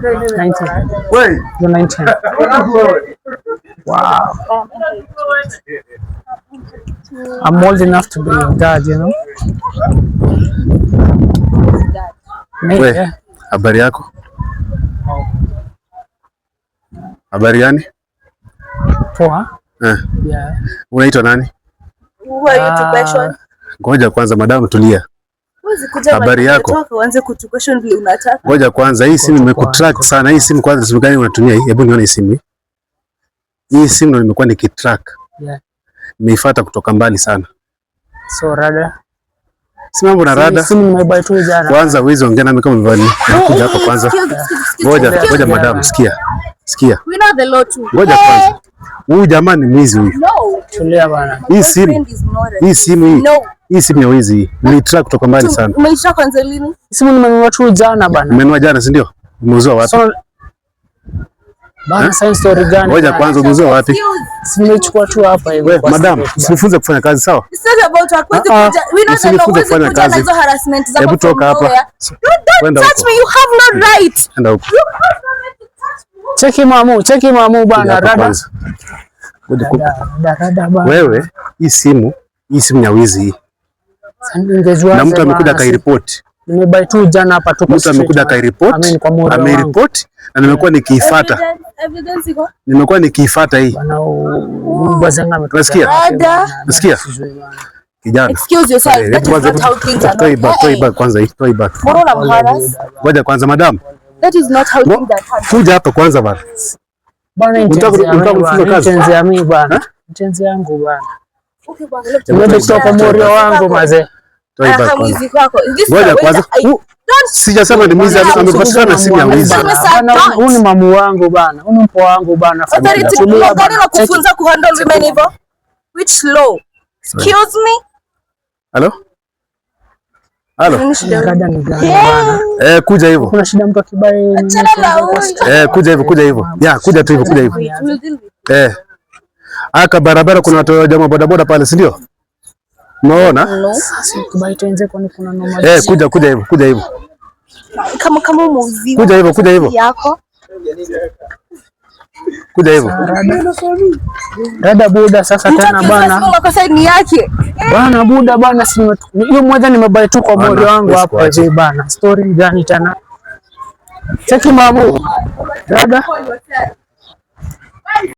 19. Wait. 19. Wow. I'm old enough to be your dad, you know. Wewe, habari yako? Habari gani? Poa. Yeah. Unaitwa nani? Who are you to question? Ngoja kwanza madam, tulia. Habari yako? Uanze kutu question vile unataka. Ngoja kwanza, hii simu nimekutrack sana. Hii simu kwanza simu gani unatumia hii? Hebu nione hii simu. Hii simu ndio nimekuwa nikitrack. Yeah. Nimeifuata kutoka mbali sana. So rada. Si mambo na rada. Simu nimebuy tu jana. Kwanza wewe ongea nami kama mvani. Kuja hapa kwanza. Ngoja madam, sikia. We know the law too. Ngoja kwanza. Huyu jamaa ni mwizi huyu. No. Tulia bana. Hii simu ni wizi. Nilitrack kutoka mbali sana. Umeisha kwanza lini? Simu nimenunua tu jana bana. Umenunua jana, si ndio? Umeuzwa wapi? Bana, sasa story gani? Ngoja kwanza, umeuzwa wapi? Nimechukua tu hapa hivi. Wewe madam, usifunze kufanya kazi sawa? It's not about work. We know the law. Kufanya kazi. Hebu toka hapa. Don't touch me. You have no right. Enda huko. Cheki mamu bana, rada. Wewe, hii simu ni ya wizi. Na mtu amekuja kairipoti. Nimebuy tu jana hapa tu. Mtu amekuja kairipoti. Ameripoti na nimekuwa nikiifuata. Nimekuwa nikiifuata hii. Unasikia? Unasikia? Kijana. Excuse yourself. That is not how things are. Toa back kwanza hii. Toa back. Ngoja kwanza madam. That is not how things are. Kuja hapa kwanza bana. Bana, unataka kufunga kazi? Mtenzi ya mimi bana. Mtenzi yangu bana. Okay bwana. Ndio kutoka morio wangu mazee. Toa back kwanza. Ngoja kwanza. Sijasema ni mwizi, amepatikana simu ya wizi. Huyu ni mamu wangu bana. Huyu ni mpo wangu bana. Kufunza kuhandle women hivyo? Which law? Excuse me? Hello? Rada ni gani bana? Kuja hivyo. Kuna shida mtu akibai. Kuja hivyo. Ya, kuja tu hivyo, Aka barabara kuna watu jamaa bodaboda pale, si ndio? Unaona? Sasa kubai tuenze kwani kuna noma. Kuja hivyo. Kama muuzi. Kuja hivyo. Yako. Kuja hivyo. Rada buda sasa tena bana. Makosa ni yake. Bana buda bana, si hiyo moja nimebuy tu kwa moyo wangu hapa hivi bana. Story gani tena? Cheki mamu. Rada.